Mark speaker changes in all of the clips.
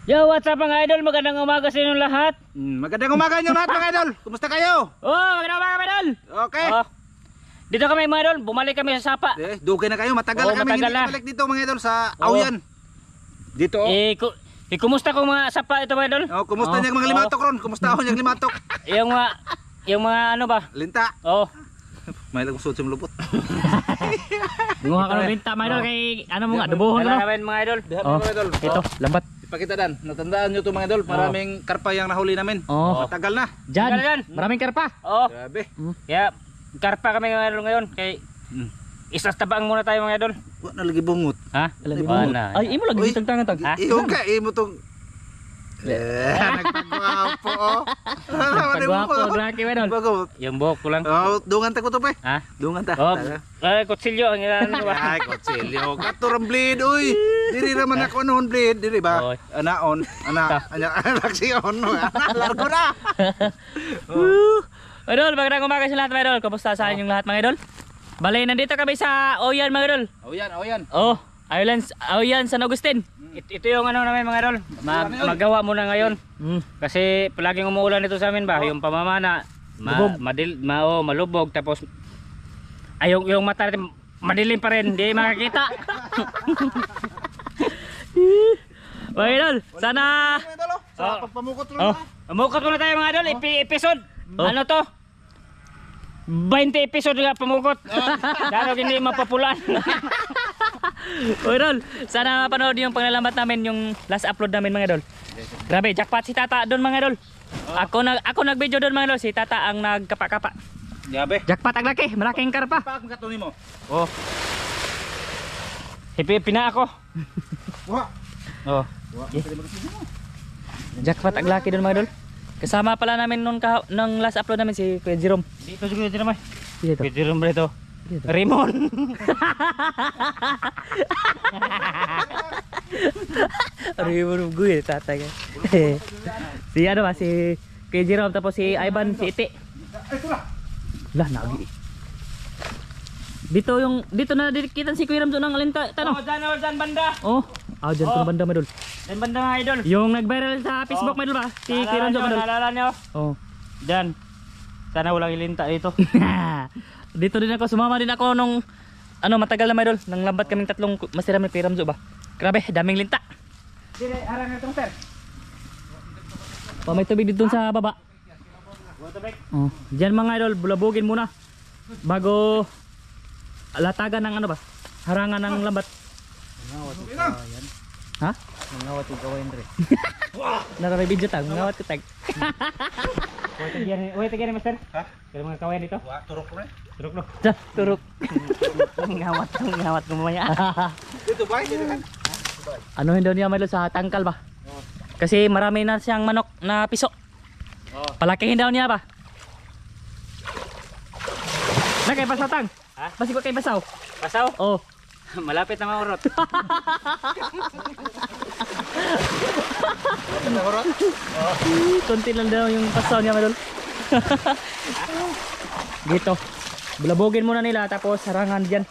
Speaker 1: Yo, what's up mga idol? Magandang umaga sa inyong lahat.
Speaker 2: Magandang umaga niyo lahat mga idol. Kumusta kayo?
Speaker 1: Magandang umaga mga idol.
Speaker 2: Okay.
Speaker 1: Dito kami mga idol, bumalik kami sa Sapa.
Speaker 2: Dugay na kayo, matagal na kami hindi balik dito mga idol sa Auyan. Dito.
Speaker 1: Kumusta ko mga Sapa ito mga idol?
Speaker 2: Kumusta niya mga limatok ron? Kumusta ako niya limatok?
Speaker 1: yung mga ano ba?
Speaker 2: Linta. May lang suot sa lupot.
Speaker 1: Bunga ka ng linta mga idol kay ano mo nga, dubuhon mo. Dala mga idol.
Speaker 2: Mga idol.
Speaker 1: Ito, lambat.
Speaker 2: Ipakita dan. Natandaan niyo to mga idol, maraming karpa yang nahuli namin. Matagal na.
Speaker 1: Diyan. Maraming karpa.
Speaker 2: Grabe.
Speaker 1: Kaya karpa kami mga idol ngayon kay isastabang muna tayo mga idol.
Speaker 2: Wa na lagi bungot.
Speaker 1: Ha? Lagi bungot. Ay, imo lagi tagtangan tag.
Speaker 2: Iyo ka, imo tong nagpagwapo.
Speaker 1: Nagpagwapo, laki mga idol. Yung buhok ko lang.
Speaker 2: Dungan ta ko to pe.
Speaker 1: Ha?
Speaker 2: Dungan ta.
Speaker 1: Ay, kutsilyo ang ilan mo ba?
Speaker 2: Ay, kutsilyo. Katurang blade, uy. Diri naman ako noon blade, diri ba? Anaon, laksiyon. Largo na.
Speaker 1: Idol, magandang umaga sa lahat mga idol. Kamusta sa inyong lahat mga idol? Bale, nandito kami sa Auyan mga idol.
Speaker 2: Auyan.
Speaker 1: Auyan San Agustin. Ito yung ano namin mga idol. Magawa muna ngayon. Kasi palaging umuulan ito sa amin ba? Yung pamamana, malubog. Tapos, yung mata natin, madilim pa rin. Hindi makakita. Mga idol, sana...
Speaker 2: Pagpamukot lang na.
Speaker 1: Pamukot muna tayo mga idol. Episode. Ano to? 20 episode nga pamukot. Dahil hindi mapapulan. Idol, sana mapanood yung panglalambat namin, yung last upload namin mga idol. Grabe, jackpot si Tata doon mga idol. Ako nag-video doon mga idol, si Tata ang nagkapa-kapa.
Speaker 2: Grabe.
Speaker 1: Jackpot ang laki, malaking karpa.
Speaker 2: Pakong katunin mo.
Speaker 1: Pina ako.
Speaker 2: Wah.
Speaker 1: Jackpot ang laki doon mga idol. Kasama pala namin nung last upload namin si Kuya Jerome. Dito si Kuya Jerome ay. Dito. Kuya Jerome ba ito? Raymond. Raymond gue tatay ka. Si ano ba si Kuya Jerome tapos si Ivan si Ite. Lah nagi. Dito na dikitan si Kuya Ramzo ng alinta tanong. Diyan banda. Diyan ko na banda madol. Diyan banda mga idol. Yung nag-viral sa Facebook madol ba? Si Kuya Ramzo madol. Naalala niyo? Diyan. Sana walang ilinta dito. Dito din ako, sumama din ako nung matagal na madol. Nang lambat kaming tatlong masira may Kuya Ramzo ba? Grabe, daming linta. Dire harang na itong sir. May tubig dito sa baba. Diyan mga idol, bulabugin muna bago latagan ng harangan ng lambat. Ha? Mangawat yung gawain rin. Naramay video tag, mangawat ko tag. Wait again master. Ha? Kaya mga kawain dito?
Speaker 2: Turok ko na.
Speaker 1: Turok no. Turok. Ngawat ko mamaya.
Speaker 2: Dito ba? Dito kan?
Speaker 1: Anuhin daw niya malo sa tangkal ba? Kasi marami na siyang manok na piso. Palakihin daw niya ba? Kay basaw tang. Ha? Basi ko kay basaw. Basaw? Malapit na maurot.
Speaker 2: Maurot?
Speaker 1: Konti lang daw yung basaw niya madol. Dito. Bulabogin muna nila tapos harangan diyan.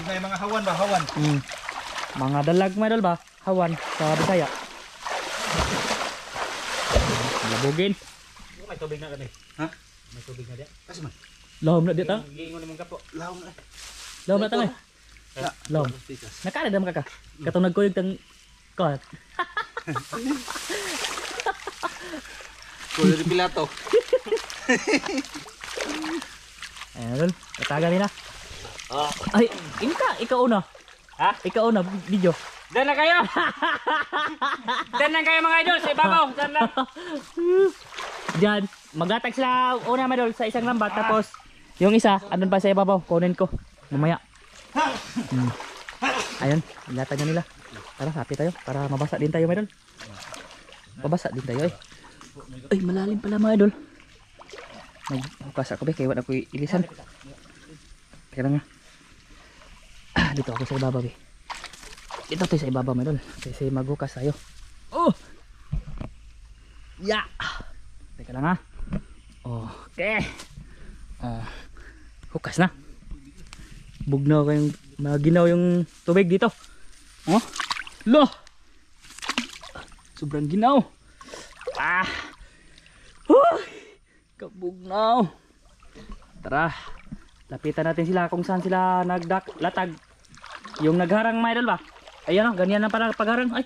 Speaker 2: Tingnan yung mga hawan ba? Hawan.
Speaker 1: Mga dalag madol ba? Hawan sa Bisaya. Bulabogin. May tubig na kami. Ha? May tubig na diyan. Kasi man. Lahom na dito. Giingon naman ka po. Lahom na. Lahom na tangay. Lahom. Nakala dam ka. Katong nagkuyog tang kot.
Speaker 2: Kulo di pilato.
Speaker 1: Ayun, katagal nila. Ay, ikaw una. Ha? Ikaw una video. Diyan na kayo. Diyan lang kayo mga idol, sa ibabaw. Diyan lang. Diyan, maglatag sila una madol sa isang lambat tapos yung isa, andun pa sa ibabaw, kunin ko mamaya. Ayun, ilatag na nila. Tara, happy tayo para mabasa din tayo madol. Mabasa din tayo Ay, malalim pala mga idol. Naghukas ako kaya wala ko ilisan. Teka lang nga. Dito ako sa ibabaw Dito tayo sa ibabaw mga idol. Kasi maghukas tayo. Teka lang ha. Okay. Hukas na. Bugnaw kayong maginaw yung tubig dito. Lo. Sobrang ginaw. Huh! Kabugnaw. Tara. Lapitan natin sila kung saan sila naglatag. Yung nagharang mga idol ba? Ayan o, ganyan na para pagharang. Ay,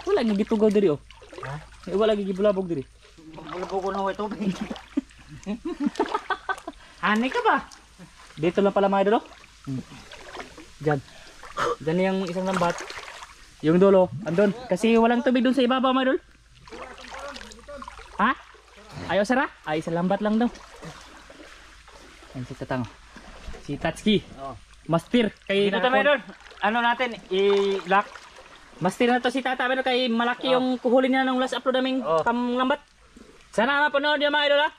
Speaker 1: wala nga gitugaw diri o. Ha? Wala nga gibulabog diri.
Speaker 3: Bulabog ko na way tubig.
Speaker 1: Hanay ka ba? Dito lang pala mga idol o. Diyan. Diyan yung isang lambat. Yung dulo, andun. Kasi walang tubig dun sa ibabaw mga idol. Ha? Ayaw sara? Ay, isang lambat lang daw. Ayan si Tatang. Si Tatsuki. Master. Kay
Speaker 3: Dito tayo doon. Ano natin, i-lock.
Speaker 1: Master na to si Tata. Pero kay malaki yung kuhulin niya ng last upload naming pamlambat. Sana mapanood yung mga idol ha.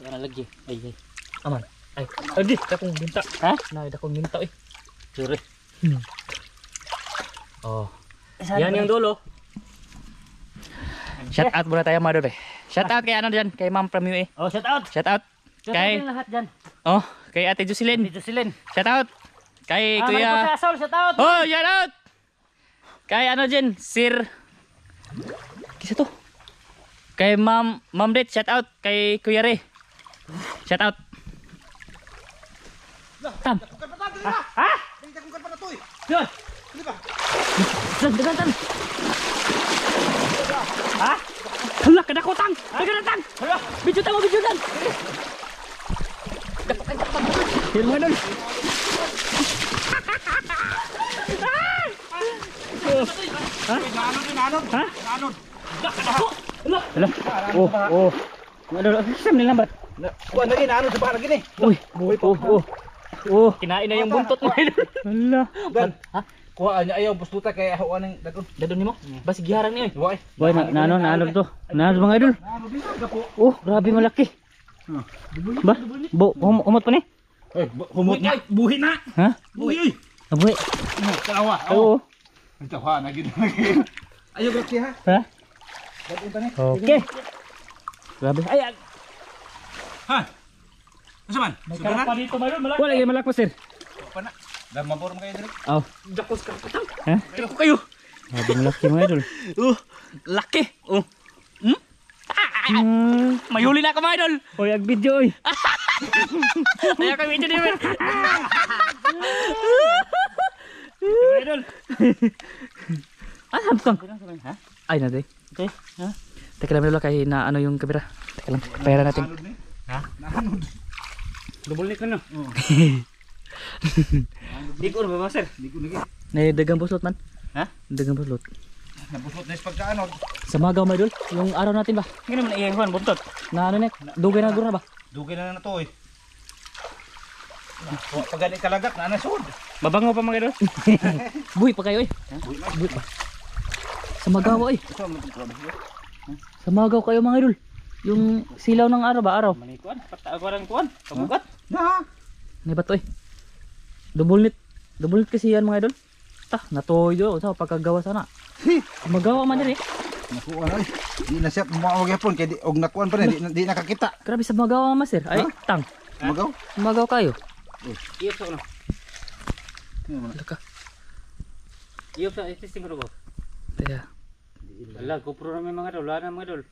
Speaker 1: Yan ang lagi. Ay. Aman. Ay. Adi. Dakong minta. Ha? Dakong minta eh. Sure. Oh. Yan yung dulo. Shout out muna tayo mga idol eh. Shout out kay ano dyan. Kay Ma'am from UA.
Speaker 3: Oh, shout out.
Speaker 1: Shout out.
Speaker 3: Shout out yung lahat dyan.
Speaker 1: Oh. Kay Ate Jocelyn. Shout out. Kay Kuya.
Speaker 3: Asol, shout out.
Speaker 1: Oh, shout out. Kay ano dyan. Sir. Kisa to. Kay Ma'am Det. Shout out. Kay Kuya Re. Shout out. Tam. Ha? Yun. Dagan. Ha? Hala, kadakotang. Dagan. Bidyo dan. Yan mga dol. Ha? Ha? Hala. Oh. Mga dol, sam ni lambat.
Speaker 2: Kuan lagi naano sa bahala gini.
Speaker 1: Uy, oh. Kinain na yung buntot mo. Hala.
Speaker 2: Dan.
Speaker 1: Ha?
Speaker 2: Kuha niya ayaw bustuta kay hawa ning dagon.
Speaker 1: Dadon nimo? Bas giharang ni oy.
Speaker 2: Wa.
Speaker 1: Boy, naano to. Naano mga idol. Oh, grabe malaki. Ba? Umot pa ni?
Speaker 2: Humot na. Buhi na.
Speaker 1: Ha?
Speaker 2: Buhi oy.
Speaker 1: Aboy.
Speaker 2: Kalawa.
Speaker 1: Oo.
Speaker 2: Ang tawa na gid. Ayaw grabe ha.
Speaker 1: Ha?
Speaker 2: Dadun ta ni.
Speaker 1: Okay. Grabe. Ay,
Speaker 2: Ha. Asa man? Sugaran?
Speaker 3: dito mayroon, malaki.
Speaker 1: wala gyud malakpo sir.
Speaker 2: Pa na. Da mabor mo kayo diri.
Speaker 1: Oh.
Speaker 3: Dakos ka patang.
Speaker 1: Ha?
Speaker 3: Ko kayo.
Speaker 1: Grabe malaki mga idol.
Speaker 3: Laki. Oh.
Speaker 1: May huli na ako mga idol. Oy, ag video oy.
Speaker 3: Ayaw ka video din. Idol.
Speaker 1: Ah, hamstong.
Speaker 3: Ha?
Speaker 1: Ay, na day.
Speaker 3: Okay. Ha?
Speaker 1: Teka lang dulu kay na ano yung kamera. Teka lang, pera natin.
Speaker 3: Ha? Double ko no. Di ko ba master?
Speaker 2: Di ko lagi.
Speaker 1: Nay dagang buslot man.
Speaker 3: Ha?
Speaker 1: Dagang buslot.
Speaker 2: Nabusot na pagkaano.
Speaker 1: Sa magaw mga idol, yung araw natin ba?
Speaker 3: Ngano man iyan buntot.
Speaker 1: Na ano nek, dugay na guro na ba?
Speaker 2: Dugay na to eh. Pagani kalagat na nasud.
Speaker 3: Babango pa mga idol.
Speaker 1: Buhi pa kayo eh. Buhi pa. Sa magaw eh. Sa magaw kayo mga idol. Yung silaw ng araw ba? Araw.
Speaker 3: Manikuan, pataguan kuan. Kabugat.
Speaker 2: Na.
Speaker 1: May bato eh. Double net kasi yan mga idol. Natoy do sa pagkagawa sana. Magawa man din eh.
Speaker 2: Nakuha na eh. Di na siya mawag yapon kay og nakuan pa rin di nakakita.
Speaker 1: Grabe sa magawa man sir. Ay, tang.
Speaker 2: Magaw.
Speaker 1: Magaw kayo.
Speaker 3: Iyop sa ano?
Speaker 1: Laka.
Speaker 3: Iyop sa testing ko.
Speaker 1: Teka.
Speaker 3: Wala, GoPro na may mga idol. Wala na mga idol.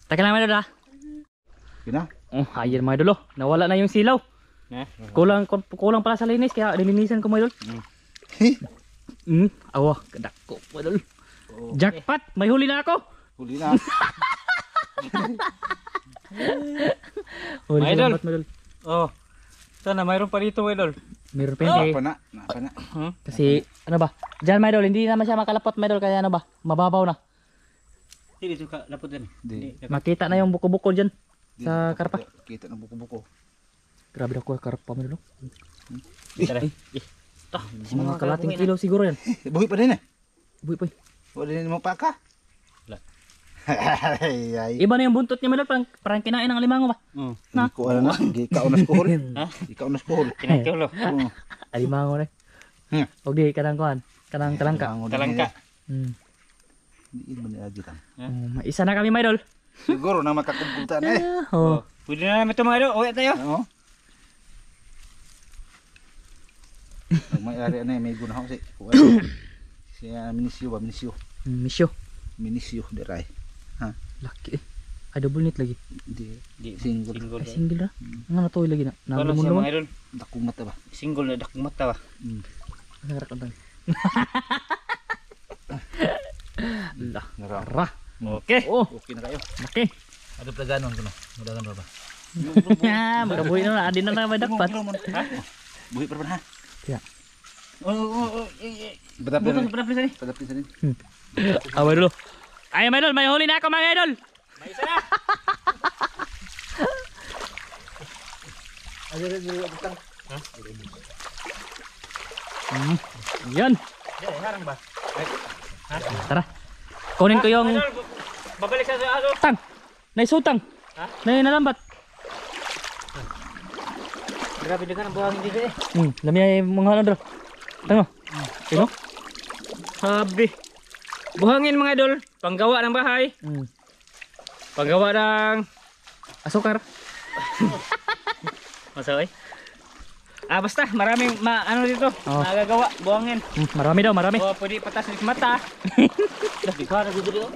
Speaker 1: Teka lang mga idol ha.
Speaker 2: Kina?
Speaker 1: Oh, ayan mga idol oh. Nawala na yung silaw. Kulang pala sa linis kaya nilinisan ko mga idol. Awa, kadako mga idol. Jackpot, may huli na ako.
Speaker 2: Huli na.
Speaker 1: Huli
Speaker 3: Mga idol.
Speaker 1: mga idol.
Speaker 3: Oh. Sana mayroon pa dito mga idol.
Speaker 1: Meron pa yun eh.
Speaker 2: Pa na.
Speaker 1: Kasi ano ba? Diyan mga idol, hindi naman siya makalapot mga idol kaya ano ba? Mababaw na.
Speaker 3: Hindi dito ka lapot din.
Speaker 2: Di.
Speaker 1: Makita na yung buko-buko dyan sa karpa.
Speaker 2: Kita na buko-buko.
Speaker 1: Grabe na ko karpa mga idol.
Speaker 3: Tara.
Speaker 1: Mga kalating kilo siguro yan.
Speaker 2: Buhi pa din eh.
Speaker 1: Buhi po.
Speaker 2: Wala din mo pa ka.
Speaker 3: Wala.
Speaker 2: Ay.
Speaker 1: Iba na yung buntot niya mga idol, parang kinain ng alimango ba?
Speaker 2: Na ko ano na. Gikaon na skuhol.
Speaker 3: Ha?
Speaker 2: Gikaon na skuhol.
Speaker 3: Kinakilo.
Speaker 1: Alimango na. Og di kanang kuan, kanang talangka.
Speaker 3: Talangka.
Speaker 2: Di man agi tan.
Speaker 1: Isa na kami mga idol.
Speaker 2: Siguro na makakumputan eh.
Speaker 1: Oh.
Speaker 3: Pwede na namin ito mga idol. Uwi tayo.
Speaker 2: Oo. May ari na may guna si Siya minisyo ba, minisyo.
Speaker 1: Misyo.
Speaker 2: Minisyo diray. Ha.
Speaker 1: Laki eh. Ay double net lagi.
Speaker 2: Di
Speaker 3: Di
Speaker 2: single.
Speaker 1: Ay single na. Nga natuloy lagi na.
Speaker 3: Kalau
Speaker 1: Nagumon
Speaker 3: siya
Speaker 1: naman.
Speaker 3: mga idol.
Speaker 2: Dakong mata ba.
Speaker 3: Single na dakong mata ba.
Speaker 1: Nagarak lang. Lah.
Speaker 2: Nara.
Speaker 3: Okay.
Speaker 1: Oh,
Speaker 2: Okay na kayo.
Speaker 1: laki.
Speaker 2: Ada plaganon ko na. Mudahan ba ba?
Speaker 1: Magabuhi na adin na naman dapat.
Speaker 2: Buhi pa ha.
Speaker 1: Ya.
Speaker 3: Oh.
Speaker 2: Betap
Speaker 3: Bukan
Speaker 2: na.
Speaker 3: berapa sini?
Speaker 2: Betap na din.
Speaker 1: Away dulu. Ayo mga idol, may huli na ako mga idol.
Speaker 3: May isa na.
Speaker 2: Ada betang.
Speaker 1: Yan.
Speaker 3: Harang ba?
Speaker 1: Tara. Kunin ko yung
Speaker 3: Idol, babalik sa aso.
Speaker 1: tang. Naisutang.
Speaker 3: Ha?
Speaker 1: Nalambat.
Speaker 3: Grabe dengan ang buhangin dito eh.
Speaker 1: Lami ay mga ano dro. Tanga. Ino?
Speaker 3: Sabi. Buhangin mga idol, panggawa ng bahay, panggawa ng
Speaker 1: Asukar.
Speaker 3: masaway. Basta maraming ano dito,
Speaker 1: Oh.
Speaker 3: nagagawa, buhangin.
Speaker 1: Marami daw, marami.
Speaker 3: Oh, pwede patas sa mata. Di ka na dito.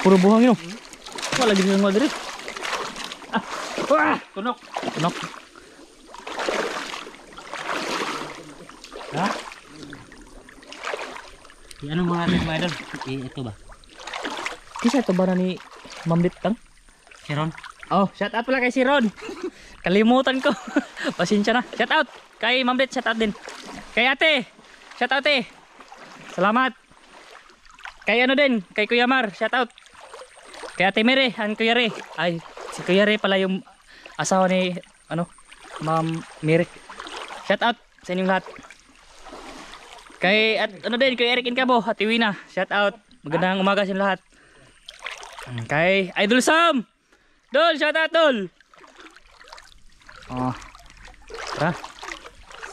Speaker 1: Puro buhangin oh. Wala lagi nang diri.
Speaker 3: Wah, tunok.
Speaker 1: Tunok.
Speaker 3: Ha? Ano mga idol? Ito ba?
Speaker 1: Kisa ito ba na ni Ma'am Ditang?
Speaker 3: Si Ron?
Speaker 1: Oh, shout out pala kay si Ron. Kalimutan ko. Pasensya na. Shout out kay Ma'am Dit, shout out din. Kay ate. Shout out eh. Salamat. Kay ano din, kay Kuya Mar, shout out. Kay Ate Mere, Kuya Re. Ay, si Kuya Re pala yung asawa ni ano, Ma'am Mere. Shout out sa inyong lahat. Kay ano din, kay Eric Incabo, Ate Wina, shout out. Magandang umaga sa lahat. Kay Idol Sam. Dol, shout out Dol. Oh. Tara.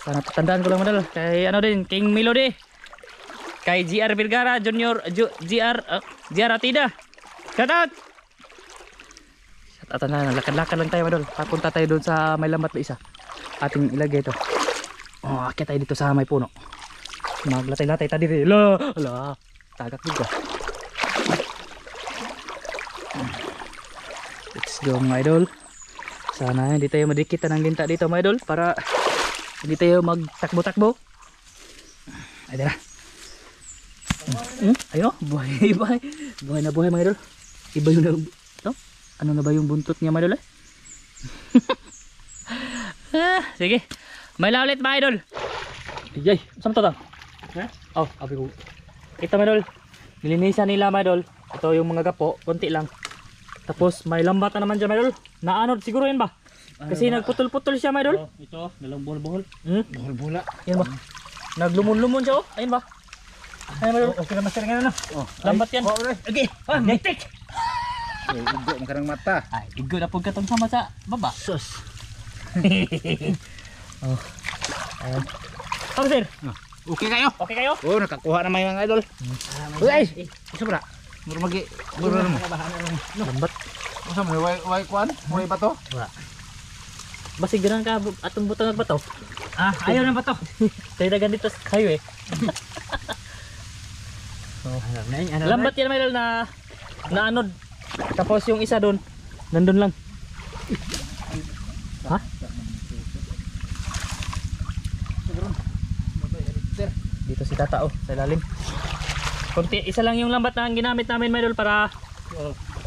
Speaker 1: Sana tatandaan ko lang madal. Kay ano din, King Melody. Kay GR Vergara Junior, GR Atida. Shout out. Shout out na, lakad-lakad lang tayo madal. Papunta tayo doon sa may lambat na isa. Ating ilagay ito. Oh, akit tayo dito sa may puno. Maglatay-latay tayo dito. Ala, tagak dito. Let's go mga idol. Sana hindi tayo madikita ng linta dito mga idol para hindi tayo magtakbo-takbo. Ay tara. Ayun o, buhay na buhay mga idol. Iba yung no? Ano na ba yung buntot niya mga idol eh? Sige, may ulit mga idol. Ijay, saan to ta?
Speaker 3: Ha?
Speaker 1: Oh, abi ko. Ito mga idol, nilinisan nila mga idol. Ito yung mga gapo, konti lang. Tapos may lambat na naman dyan mga idol. Naanod siguro yun ba? Kasi nagputol-putol siya mga idol.
Speaker 3: Oh, ito, dalang buhol-buhol.
Speaker 2: Bola-bola.
Speaker 1: Yan ba? Naglumon-lumon siya oh. Ayun ba? Ayun mga idol.
Speaker 3: Okay na master nga na.
Speaker 2: Oh,
Speaker 1: Lambat yan.
Speaker 3: Okay. Netik.
Speaker 2: igo makarang mata.
Speaker 1: Ay, igo na po katong sama sa baba.
Speaker 3: Sus.
Speaker 1: Oh. Ayan. Ano sir?
Speaker 2: Okay kayo?
Speaker 1: Okay kayo?
Speaker 2: Oh, nakakuha na may mga idol. Uy, isa ba? Muro magi. Muro mo.
Speaker 1: Lambat.
Speaker 2: Masa mo way kwan? Way ba to?
Speaker 1: Basig ganun ka atong butang ba to?
Speaker 3: Ayaw na ba to?
Speaker 1: Tayo dagan dito sa kayo eh. Lambat yan may na naanod. Tapos yung isa doon nandun lang. Ha? Dito si tata oh, sa ilalim. Konti, isa lang yung lambat na ginamit namin may idol para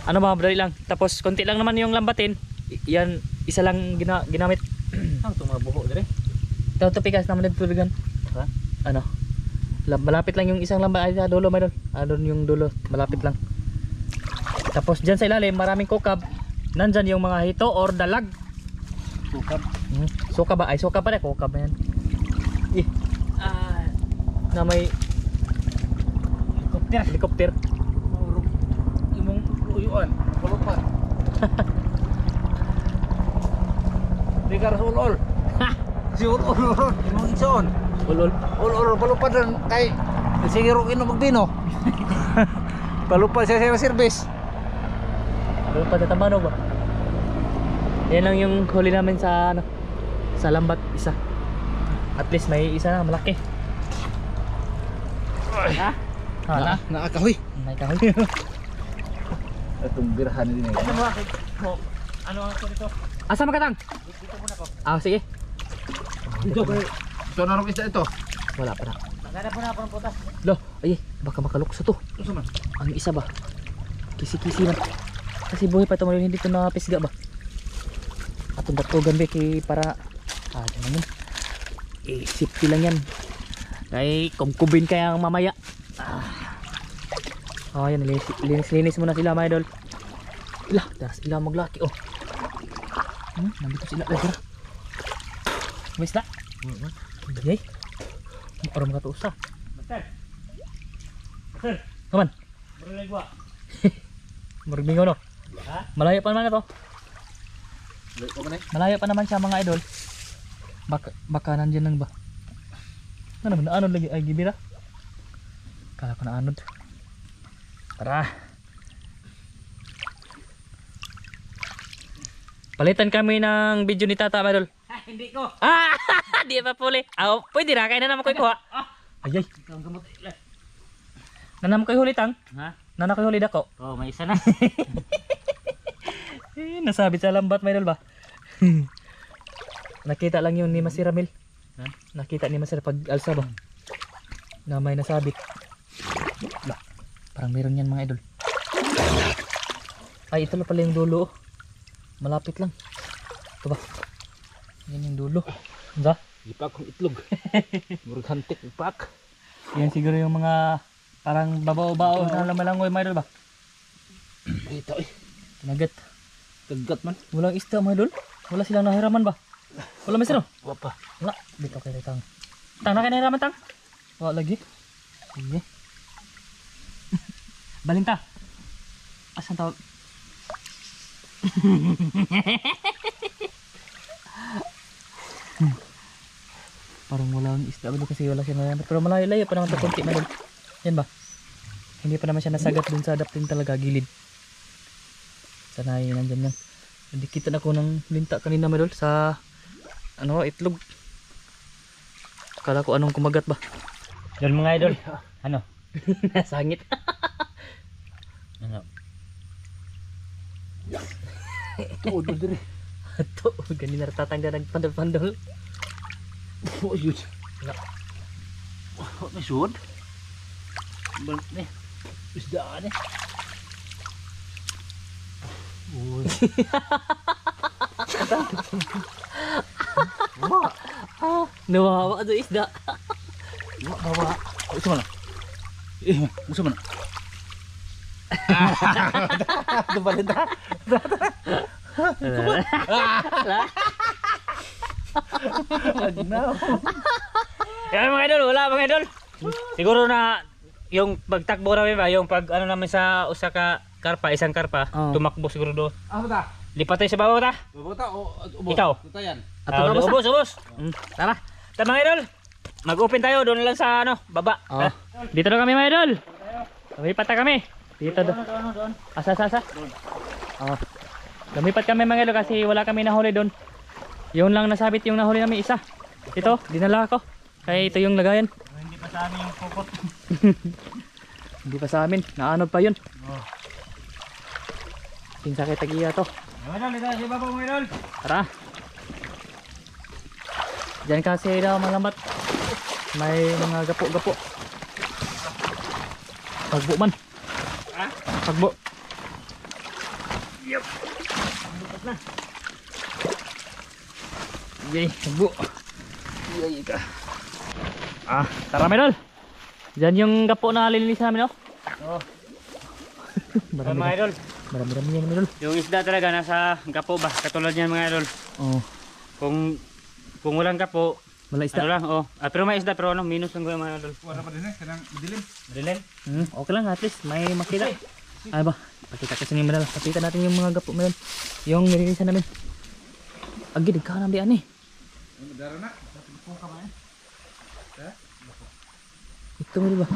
Speaker 1: ano ba, madali lang. Tapos konti lang naman yung lambatin. Yan, isa lang ginamit.
Speaker 3: Ang tumabuho dire.
Speaker 1: Ito pikas naman dito tubigan.
Speaker 3: Ha?
Speaker 1: Ano? Malapit lang yung isang lambat ay sa dulo may idol. Doon yung dulo, malapit lang. Tapos dyan sa ilalim maraming kokab. Nandyan yung mga hito or dalag.
Speaker 3: Sukab.
Speaker 1: Suka ba? Ay suka pa rin, kokab na yan. Na may helicopter.
Speaker 2: Imong uyuan, pulupan. Di ka rasulol. Si ulol, imong ison.
Speaker 1: Ulol.
Speaker 2: Ulol palupan ron kay sige ro ino magbino. Palupan siya sa service.
Speaker 1: Ulol pa tatamano ba? Yan lang yung huli namin sa ano, sa lambat isa. At least may isa na malaki.
Speaker 3: Ha?
Speaker 2: Naakahoy.
Speaker 1: Naikahoy.
Speaker 2: Itong birahan din eh.
Speaker 3: Ano ang ako dito?
Speaker 1: Asa makatang?
Speaker 3: Dito muna ko.
Speaker 1: Sige.
Speaker 2: Dito kay. So narong isda ito.
Speaker 1: Wala pa na.
Speaker 3: Maghanap muna ako ng putas.
Speaker 1: Lo, ay, baka makalukso to.
Speaker 2: Ito man.
Speaker 1: Ang isa ba? Kisi-kisi man. Kasi buhay pa ito, hindi ito napisga ba? Atong datugan ba kay para... naman yun. Safety lang yan. Ay, kumkubin kaya ang mamaya. Yan, linis muna sila mga idol. Daras sila maglaki oh. Nandito sila lagi. May isda. Yay. Para makatusa.
Speaker 3: Master.
Speaker 1: Come on.
Speaker 3: Berulay gua.
Speaker 1: Marmingo no.
Speaker 3: Ha?
Speaker 1: Malayo pa naman ito.
Speaker 2: Ito man eh.
Speaker 1: Malayo pa naman siya mga idol. Baka nandiyan lang ba? Ano naman, naanod lagi ay gibira. Kala ko naanod. Tara. Palitan kami ng video ni Tata Madol.
Speaker 3: Hindi ko.
Speaker 1: Di pa puli. Pwede na, kaya na naman ko ikuha. Ayay.
Speaker 3: Ang gamot.
Speaker 1: Nanam ko huli tang.
Speaker 3: Ha?
Speaker 1: Nana ko huli dako.
Speaker 3: Oh, may isa na.
Speaker 1: Nasabit sa lambat Madol ba? Nakita lang yun ni Masiramil.
Speaker 3: Ha?
Speaker 1: Nakita ni Masir pag alsa ba? Na may nasabit. Parang meron yan mga idol. Ay, ito na pala yung dulo. Malapit lang. Ito ba? Yan yung dulo. Diba?
Speaker 2: Ipak kong itlog. Murag hantik ipak.
Speaker 1: Yan siguro yung mga parang babaw-baw na lamalangoy mga idol ba?
Speaker 2: Ito eh.
Speaker 1: Kinagat.
Speaker 2: Kagat man.
Speaker 1: Walang isda mga idol. Wala silang nahiraman ba? Wala Masir oh?
Speaker 2: Wapa.
Speaker 1: Wala. Dito kayo tang. Tang na kayo nahiraman tang? Wala lagi. Sige. Balinta. Asan tawag? Parang walang isda ba kasi wala siya na. Pero malayo-layo pa naman ito konti man. Yan ba? Hindi pa naman siya nasagat dun sa adaptin talaga gilid. Sana yun nandyan yan. Nadikitan ako ng linta kanina madol sa itlog. Kala ko anong kumagat ba?
Speaker 3: Doon mga idol. Ano?
Speaker 1: Nasangit.
Speaker 3: Ano?
Speaker 2: Tuod mo diri.
Speaker 1: Ito, ganina tatangga nagpandol-pandol.
Speaker 2: Oh, yun.
Speaker 1: Wala.
Speaker 2: Oh, may suod. Balik ni. Isdaan eh. Uy.
Speaker 1: Nawawa do isda.
Speaker 2: Bawa. Oh, isa man. Musa man. Ito pa rin ta.
Speaker 3: Yan mga idol, wala mga idol. Siguro na yung pagtakbo namin ba, yung pag ano namin sa usa ka karpa, isang karpa, tumakbo siguro doon.
Speaker 2: Ano ta?
Speaker 3: Lipat tayo sa babaw ta.
Speaker 2: Bawa o ubos?
Speaker 3: Ikaw.
Speaker 2: Ito yan.
Speaker 3: Ubos. Tara. Tara mga idol. Mag-open tayo doon lang sa baba.
Speaker 1: Oh. Dito na kami mga idol. Lumipat na kami. Dito doon. Asa. Oh. Lumipat kami mga idol kasi wala kami nahuli doon. Yun lang nasabit yung nahuli namin isa. Ito, dinala ko. Kaya ito yung lagayan.
Speaker 3: Hindi pa sa amin yung pukot.
Speaker 1: Hindi pa sa amin. Naanod pa yun. Pinsa kay tagiya to.
Speaker 3: Mga idol, dito sa babaw mga idol.
Speaker 1: Tara. Diyan kasi daw malamat. May mga gapo-gapo. Pagbo man. Pagbo. Yup. Bukas na. Yay, pagbo. Yay ka. Tara medol. Diyan yung gapo na lilinis namin, oh.
Speaker 3: Oo.
Speaker 1: Marami
Speaker 3: mga idol.
Speaker 1: Marami yan, medol.
Speaker 3: Yung isda talaga nasa gapo ba? Katulad niyan mga idol.
Speaker 1: Oh.
Speaker 3: Kung walang gapo,
Speaker 1: Wala isda.
Speaker 3: ano lang, pero may isda, pero minus lang ko yung mga idol.
Speaker 2: Wala pa din eh. Kanang dilim.
Speaker 3: Madilim.
Speaker 1: Okay lang, at least may makita. Ano ba? Pakita kasi ni Manal. Pakita natin yung mga gapo medol. Yung nilinisan namin. Agi, nagkakanang diyan eh.
Speaker 2: Dara na.
Speaker 1: Ito mo diba?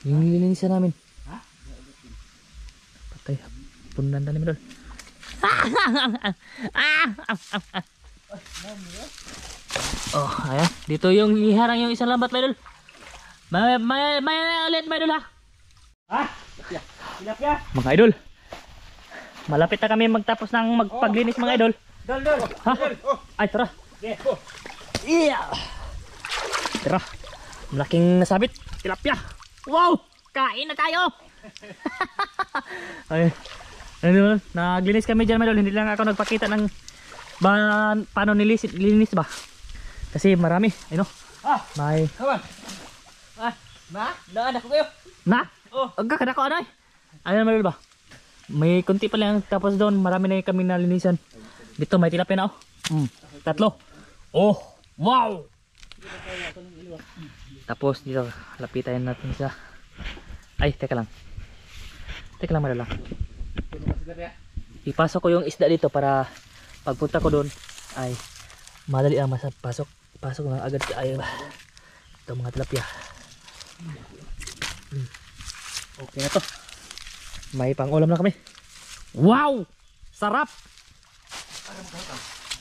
Speaker 1: Yung nilinisan namin. Patay. Punan na namin doon. Oh, ayan. Dito yung iharang yung isang lambat, Medol. May ulit mga idol ha.
Speaker 3: Ha? Tilapia.
Speaker 1: Mga idol. Malapit na kami magtapos ng magpaglinis mga idol.
Speaker 3: Dol.
Speaker 1: Ha? Ay tara. Iya. Tara. Malaking nasabit. Tilapia. Wow! Kain na tayo. Ay. Ano, naglinis kami diyan mga idol. Hindi lang ako nagpakita ng paano nilinis ba. Kasi marami, ano? May
Speaker 3: Kawan. Naan ako kayo.
Speaker 1: na? Agka kada ko ano eh. Ano naman ba? May konti pa lang tapos doon marami na kami nalinisan. Dito may tilapia na oh. 3. Oh, wow. Tapos dito lapitan natin sa. Ay, teka lang. Madala. Ipasok ko yung isda dito para pagpunta ko doon ay madali ang masapasok. Ipasok ko na agad ay ito mga tilapia. Okay na to. May pang-ulam na kami. Wow! Sarap!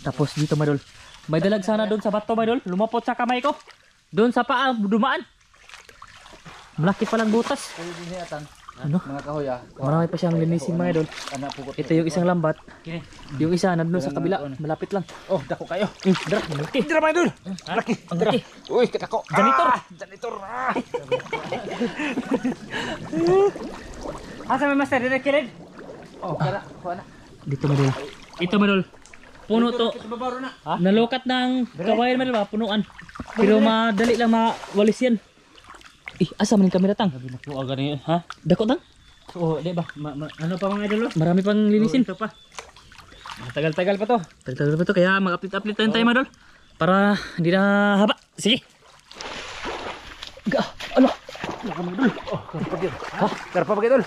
Speaker 1: Tapos dito madol. May dalag sana doon sa bato madol. Lumapot sa kamay ko. Doon sa paa, dumaan. Malaki palang butas. Ano?
Speaker 2: Mga kahoy ah.
Speaker 1: Marami pa siyang linisin mga idol. Ito yung isang lambat. Yung isa nandun sa kabila. Malapit lang.
Speaker 2: Oh, dako kayo.
Speaker 1: Dra, malaki.
Speaker 2: Dira mga idol.
Speaker 1: Malaki. Ang laki.
Speaker 2: Uy, dako.
Speaker 1: Janitor.
Speaker 3: Asa may master dito kilid?
Speaker 2: Oh, kana. Kuha na.
Speaker 1: Dito madol. Ito madol. Puno to.
Speaker 3: Babaro na.
Speaker 1: Nalukat ng kawayan madol ba? Punuan. Pero madali lang mawalis yan. Asa man yung kamera tang?
Speaker 3: Sabi na po agad niyo, ha?
Speaker 1: Dako tang?
Speaker 3: Oo, di ba? Ano pa mga idol?
Speaker 1: Marami pang linisin.
Speaker 3: Ito pa. Tagal-tagal pa to.
Speaker 1: Tagal pa to kaya mag-update tayo madol. Para hindi na haba. Sige. Ano?
Speaker 2: Karpa ba idol?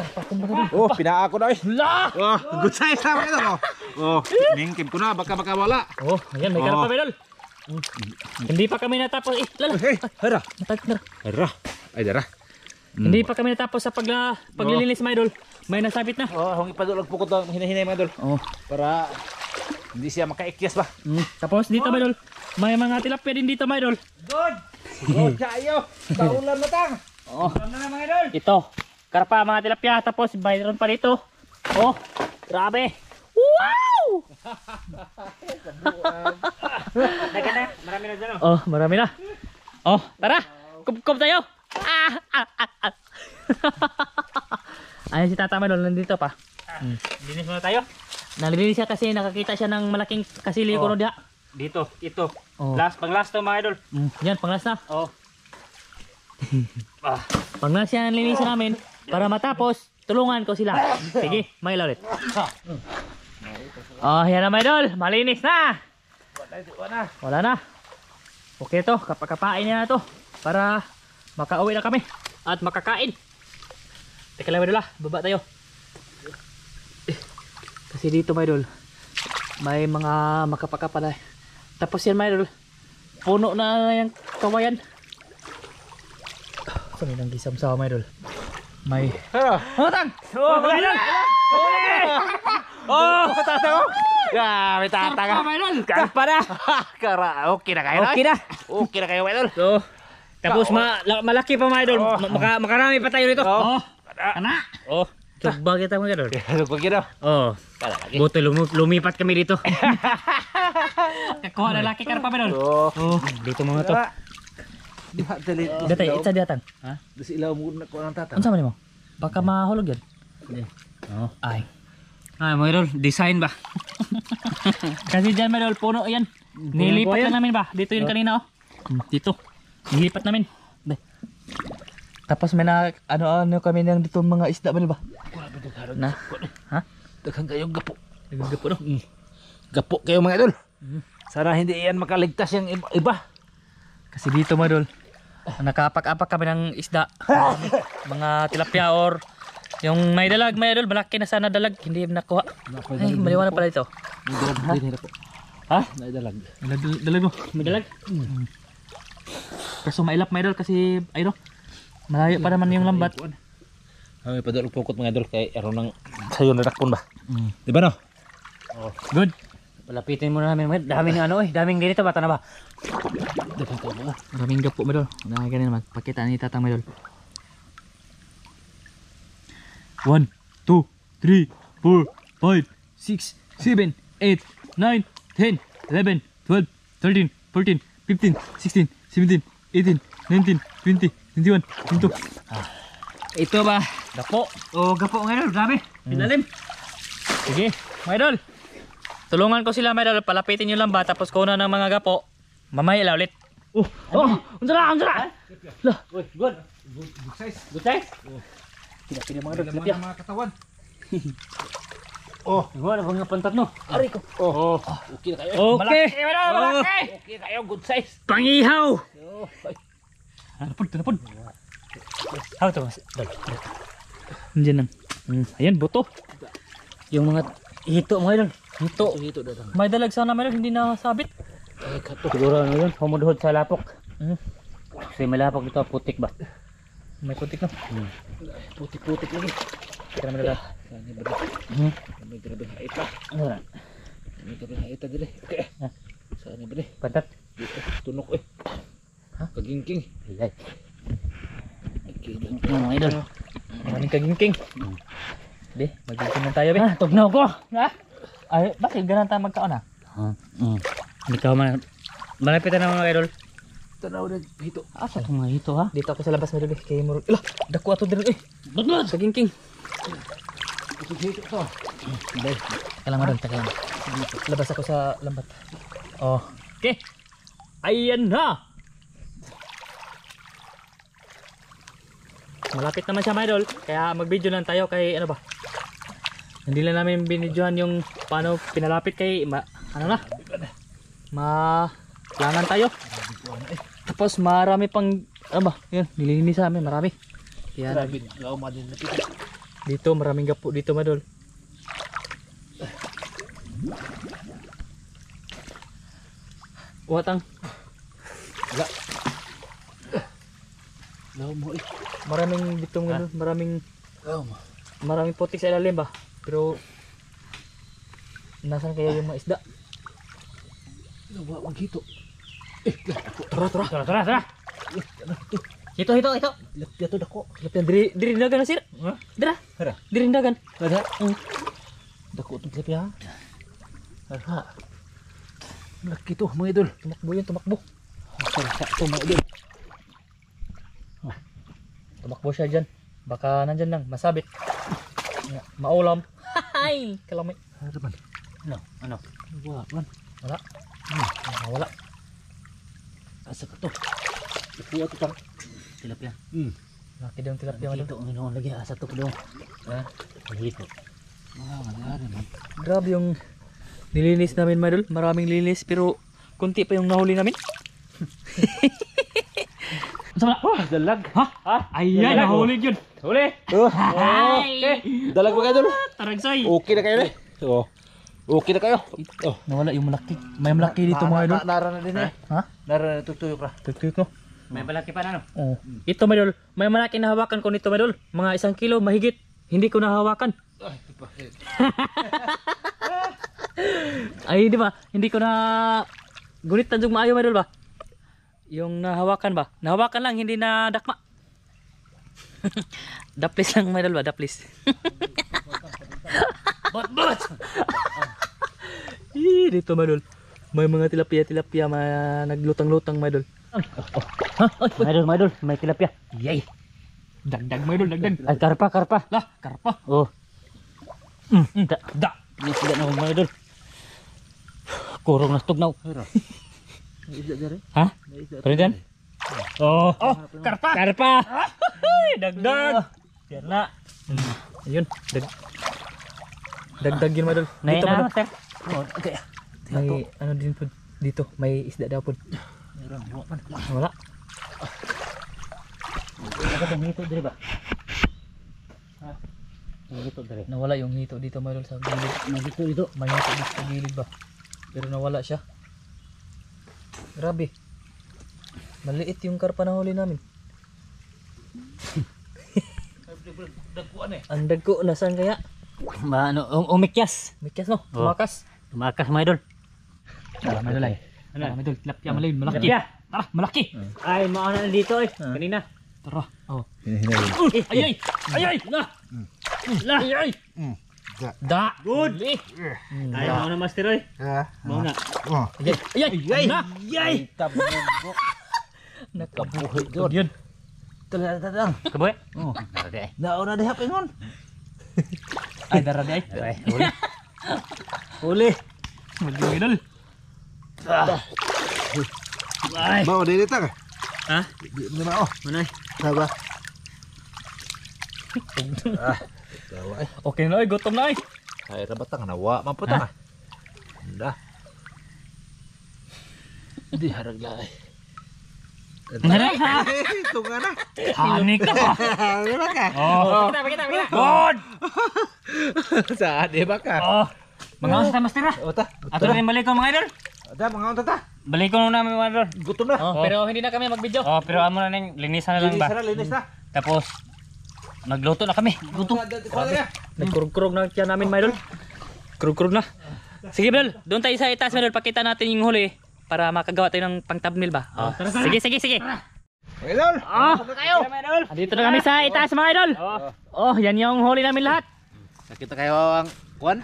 Speaker 2: Oh, pinaa ko na eh.
Speaker 1: La!
Speaker 2: Oh, good size na mga idol. Oh, ningkim ko na baka wala.
Speaker 1: Oh, ayan may karpa madol. Hindi pa kami natapos. Lalo.
Speaker 2: Hey, hara.
Speaker 1: Hara.
Speaker 2: Ay, dara.
Speaker 1: Hindi pa kami natapos sa paglilinis mga idol. May nasabit na.
Speaker 2: Oh, hong ipadulog pukot ang hinahinay mga idol.
Speaker 1: Oh.
Speaker 2: Para hindi siya makaikyas ba.
Speaker 1: Tapos dito mga idol, may mga tilapia din dito mga idol.
Speaker 3: Good!
Speaker 2: Oh, kayo. Baulan na tang.
Speaker 1: Oh.
Speaker 3: Ano na mga idol?
Speaker 1: Ito, karpa mga tilapia. Tapos mayroon pa dito. Oh, grabe. Wow!
Speaker 3: Dagan na. Marami na dyan.
Speaker 1: Oh, marami na. Oh, tara. Kup tayo. Ayan si Tata Manol, nandito pa.
Speaker 3: Linis muna tayo.
Speaker 1: Nalilinis siya kasi nakakita siya ng malaking kasili ko diha.
Speaker 3: Dito, ito.
Speaker 1: Oh.
Speaker 3: Pang last to mga idol.
Speaker 1: Yan, panglas na.
Speaker 3: Oh.
Speaker 1: Panglas yan ang linisin namin para matapos tulungan ko sila. Sige, may ulit. Oh, yan na mga idol. Malinis na. Wala na. Okay to, kapakapain niya na to para makauwi na kami at makakain. Teka lang mga idol, baba tayo. Kasi dito mga idol, may mga makapaka pala. Tapos yan mga idol, puno na yung kawayan. Saan yung gisam-sawa mga idol? May... Tang!
Speaker 3: Oh, mga idol! Oh,
Speaker 2: Tata. Ya, may tata ka.
Speaker 1: Karpa mga idol!
Speaker 3: karpa na.
Speaker 2: Kara, okay na kayo.
Speaker 3: Okay na.
Speaker 2: Okay na kayo, idol.
Speaker 3: So, tapos malaki pa mga idol. Makarami pa tayo rito.
Speaker 1: Oh! Ana!
Speaker 3: Oh.
Speaker 1: Tugba kita mga idol.
Speaker 2: Pag gino.
Speaker 3: Oh. Buto lumipat kami dito.
Speaker 1: Kakuha na laki karpa mga idol.
Speaker 2: Oh.
Speaker 3: Dito mga to.
Speaker 2: Diha dali.
Speaker 1: Datay, itsa diatan.
Speaker 3: Ha?
Speaker 2: Dasi ilaw mo na ko ang tata.
Speaker 1: Ano sa mo? Baka mahulog yan.
Speaker 3: Oh.
Speaker 1: Ay.
Speaker 3: Ay, mga idol, design ba?
Speaker 1: Kasi dyan mga idol, puno yan. Nilipat lang namin ba? Dito yun kanina oh. Dito. Nilipat namin. Tapos may na ano kami nang dito mga isda ba? Na? Ha?
Speaker 2: Daghang kayong gapo.
Speaker 1: Nagagapo no?
Speaker 2: Gapo kayo mga idol. Sana hindi iyan makaligtas yung iba.
Speaker 1: Kasi dito mga idol, nakapak-apak kami ng isda. Mga tilapia or yung may dalag mga idol, malaki na sana dalag, hindi nakuha. Ay, maliwanag pala ito. Ha?
Speaker 2: May dalag.
Speaker 1: Dalag mo? May dalag? Kaso mailap mga idol kasi ayun malayo pa naman yung lambat.
Speaker 2: May padulog pukot mga idol kay aron nang sayo na dakpon ba. Di ba no?
Speaker 1: Good.
Speaker 3: Palapitin muna namin, mga daming ano daming ganito ba, na ba?
Speaker 1: Maraming gapo mga idol. Dahil ganyan naman, pakita ni tatang mga idol. 1, 2, 3, 4, 5, 6, 7, 8, 9, 10, 11, 12, 13, 14, 15, 16, 17, 18, 19, 20, 21, 22. Ito ba?
Speaker 3: Gapo. Oh, gapo mga idol, grabe. Ilalim.
Speaker 1: Sige, mga idol. Tulungan ko sila mga idol, palapitin nyo lang ba, tapos kuna ng mga gapo, mamaya ulit. Unsa na? Lah,
Speaker 3: Good.
Speaker 2: Good size.
Speaker 3: Good size.
Speaker 1: Pila mga idol,
Speaker 2: Laman
Speaker 1: tilapia.
Speaker 2: ng mga katawan.
Speaker 3: Wala bang pantat no?
Speaker 1: Ari ko.
Speaker 3: Okay na kayo.
Speaker 1: Okay.
Speaker 3: Malaki. Okay kayo, good size.
Speaker 1: Pangihaw. Tanapod.
Speaker 3: How to?
Speaker 1: Diyan lang. Ayan, buto.
Speaker 3: Yung mga hito mga idol.
Speaker 1: Hito. May dalag sana mga idol, hindi nasabit.
Speaker 3: Siguro ano yun, humudhod sa lapok. Kasi may lapok dito, putik ba?
Speaker 1: May putik no.
Speaker 3: Putik lagi.
Speaker 1: Kaya naman dalag.
Speaker 2: May grabe na ita.
Speaker 3: Ano na?
Speaker 2: May grabe na ita dire. Okay. Saan ni bre?
Speaker 3: Pantat.
Speaker 2: Dito tunok Kagingking.
Speaker 3: Ay.
Speaker 2: Okay.
Speaker 3: Mga idol.
Speaker 1: Maraming kagingking. Be, magiging na tayo be.
Speaker 3: Tugnaw ko.
Speaker 1: Ay, bakit ganun tayo magkaon ah?
Speaker 3: Ikaw man. Malapitan na mga idol.
Speaker 2: Tanaw na hito.
Speaker 3: Asa itong mga hito ha?
Speaker 1: Dito ako sa labas mga idol eh. Kaya mo, ilah, dako ato din eh.
Speaker 3: Baglas!
Speaker 1: Kagingking.
Speaker 2: Ito hito to.
Speaker 1: Kailangan mo doon, kailangan. Labas ako sa lambat. Okay. Ayan na. Malapit naman siya mga idol. Kaya mag-video lang tayo kay ano ba. Hindi lang namin binidyohan yung paano pinalapit kay kailangan tayo. Tapos marami pang ano ba, yun, nililinis namin, marami. Kaya
Speaker 2: Grabe, gaw madin na pito.
Speaker 1: dito maraming gapo dito mga idol. Watang.
Speaker 2: Gaw mo
Speaker 1: Maraming dito mga idol,
Speaker 2: Gaw mo.
Speaker 1: maraming putik sa ilalim ba. Pero nasan kaya yung mga isda?
Speaker 2: Gawa maghito.
Speaker 1: Tara. Hito.
Speaker 2: Lapya to dako.
Speaker 1: Lapian diri dagan na sir. Dira.
Speaker 2: Hara.
Speaker 1: Diri dagan.
Speaker 2: Kada. Dako to lapya. Hara. Laki to mga idol.
Speaker 1: Tumakbo.
Speaker 2: Sa to mga idol.
Speaker 1: Tumakbo siya dyan. Baka nandyan lang, masabit. Maulam. Hay! Kalamay.
Speaker 2: Hara man.
Speaker 3: Ano?
Speaker 2: Gawa man.
Speaker 1: Wala. Wala.
Speaker 2: Asa ka to? Ikuha to tang.
Speaker 3: Tilapia.
Speaker 1: Laki daw yung tilapia.
Speaker 3: Hito ang ginawa lagi. Asa to ko daw. Hito.
Speaker 2: Mangyari man.
Speaker 1: Grabe yung nilinis namin mga idol. Maraming linis pero kunti pa yung nahuli namin.
Speaker 3: Dalag.
Speaker 1: Ha? Ayan, nahuli yun.
Speaker 3: Huli!
Speaker 2: Dalag mga idol.
Speaker 1: Taragsay.
Speaker 2: Okay na kayo eh. Okay na kayo.
Speaker 1: Nawala yung malaki. May malaki dito mga idol.
Speaker 2: Nara na din eh.
Speaker 1: Ha?
Speaker 2: Nara na tutuyok na.
Speaker 1: Tugtuyok no?
Speaker 3: May balaki pa na no?
Speaker 1: Oh. Ito mga idol. May malaki na hawakan ko nito mga idol. Mga 1 kilo mahigit. Hindi ko nahawakan.
Speaker 2: Ay, ito pa.
Speaker 1: Ay, di ba? Hindi ko na gunit na yung maayo mga idol ba? Yung nahawakan ba? Nahawakan lang, hindi na dakma. Daplis lang mga idol ba? Daplis.
Speaker 3: Bot!
Speaker 1: Dito mga idol. May mga tilapia naglutang-lutang mga idol.
Speaker 3: Mga idol, may tilapia.
Speaker 1: Yay! Dagdag mga idol, dagdag.
Speaker 3: Ay, karpa.
Speaker 1: Lah, karpa.
Speaker 3: Oh. Da. Nisda na mga idol. Kurong na tugnaw. Ha? Pwede? Oh,
Speaker 1: Karpa! Dagdag! Yan na. Ayun, dagdag yun mga idol. Dito mga idol.
Speaker 3: sir.
Speaker 2: Okay.
Speaker 1: May ano din po dito, may isda daw po. Wala.
Speaker 3: Ang hito dire ba? Ha? Ang hito dire.
Speaker 1: Nawala yung hito dito mga idol sa gilid.
Speaker 3: Ang hito dito.
Speaker 1: May hito dito sa gilid ba? Pero nawala siya. Grabe. Maliit yung karpa na huli namin. Ang dagko, nasaan kaya?
Speaker 3: Umikyas.
Speaker 1: Mikyas no?
Speaker 3: Oh.
Speaker 1: Tumakas.
Speaker 3: Tumakas mga idol.
Speaker 1: Tara, may idol ay.
Speaker 3: Ano?
Speaker 1: Tara, may idol. Tilapia malay, malaki.
Speaker 3: Tilapia.
Speaker 1: Tara, malaki.
Speaker 3: Ay, mauna na dito eh. Kanina.
Speaker 1: Tara. Oh.
Speaker 2: Hinahin.
Speaker 1: Ay ay. Ay ay. La. La. Ay ay. Da.
Speaker 3: Good.
Speaker 1: Uli.
Speaker 3: Ay, mauna master eh. Mauna.
Speaker 2: Oh.
Speaker 1: Ay ay. Ay ay. Na.
Speaker 3: Yay!
Speaker 1: Nakabuhay doon. Yun.
Speaker 2: Talang.
Speaker 3: Kaboy?
Speaker 2: Oh.
Speaker 3: Narade ay.
Speaker 2: Nauna di hapingon.
Speaker 1: Ay dara di ay.
Speaker 3: Ay, huli. Huli.
Speaker 1: Maging idol.
Speaker 3: Ay.
Speaker 2: Bawa dili ta ka.
Speaker 3: Ha?
Speaker 2: Di ba oh.
Speaker 3: Manay.
Speaker 2: Sabar.
Speaker 1: Okay na ay, gutom na ay.
Speaker 2: Ay rabatang nawa maputa ka. Dah. Di harag lai.
Speaker 1: Naray ha.
Speaker 2: Tunga na.
Speaker 1: Hanik ka pa.
Speaker 2: Di ba ka?
Speaker 1: Oh.
Speaker 3: Kita.
Speaker 1: God.
Speaker 2: Saan di ba ka?
Speaker 1: Oh. Mga sa master na.
Speaker 2: O ta.
Speaker 1: Ato rin balik ko mga idol.
Speaker 2: Da mga unta ta.
Speaker 3: Balik ko namin mga idol.
Speaker 2: Gutom na.
Speaker 1: Oh, pero hindi na kami mag-video.
Speaker 3: Oh, pero amo na nang linisan na lang ba?
Speaker 2: Linis na.
Speaker 3: Tapos magluto na kami.
Speaker 2: Gutom.
Speaker 1: Nagkurug-kurug na siya namin mga idol. Kurug-kurug na. Sige idol, doon tayo sa itaas mga idol. Pakita natin yung huli para makagawa tayo ng pang-thumbnail ba. Oh. Sige.
Speaker 2: Idol.
Speaker 1: Oh.
Speaker 3: Kayo. Idol.
Speaker 1: Andito na kami sa itaas mga idol. Oh, yan yung huli namin lahat.
Speaker 2: Nakita kayo ang kuan?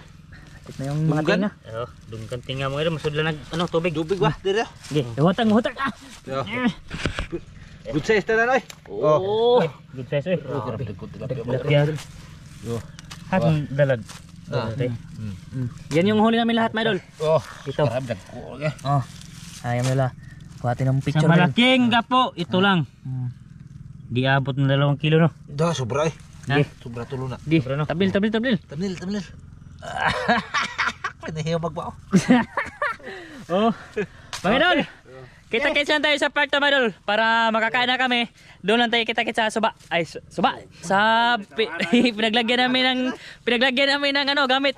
Speaker 1: Ito na yung mga tinga.
Speaker 3: Oh, dungkan tinga mo idol, masudlan nag tubig.
Speaker 2: Tubig ba? Dire.
Speaker 1: Sige, hutang. Ah.
Speaker 2: Good size na oy.
Speaker 1: Oh.
Speaker 3: Good size eh.
Speaker 1: Yan.
Speaker 3: Hatong dalag.
Speaker 1: Yan yung huli namin lahat mga idol.
Speaker 2: Oh.
Speaker 1: Ito.
Speaker 2: Karab dagko.
Speaker 1: Oh. Ayun nila. Kuhatin ng
Speaker 3: Sa
Speaker 1: picture.
Speaker 3: malaking gapo, ito lang. Di abot ng 2 kilo no.
Speaker 2: Da sobra eh.
Speaker 3: Ha?
Speaker 2: Sobra tulo na.
Speaker 1: Di. Tabil.
Speaker 2: Tamnil. Kanihiyo magbao.
Speaker 1: Oh. Mga idol. Kita-kits lang tayo sa park to mga idol para makakain na kami. Doon lang tayo kita-kits sa suba. Ay, suba. Sa pinaglagyan namin ng gamit.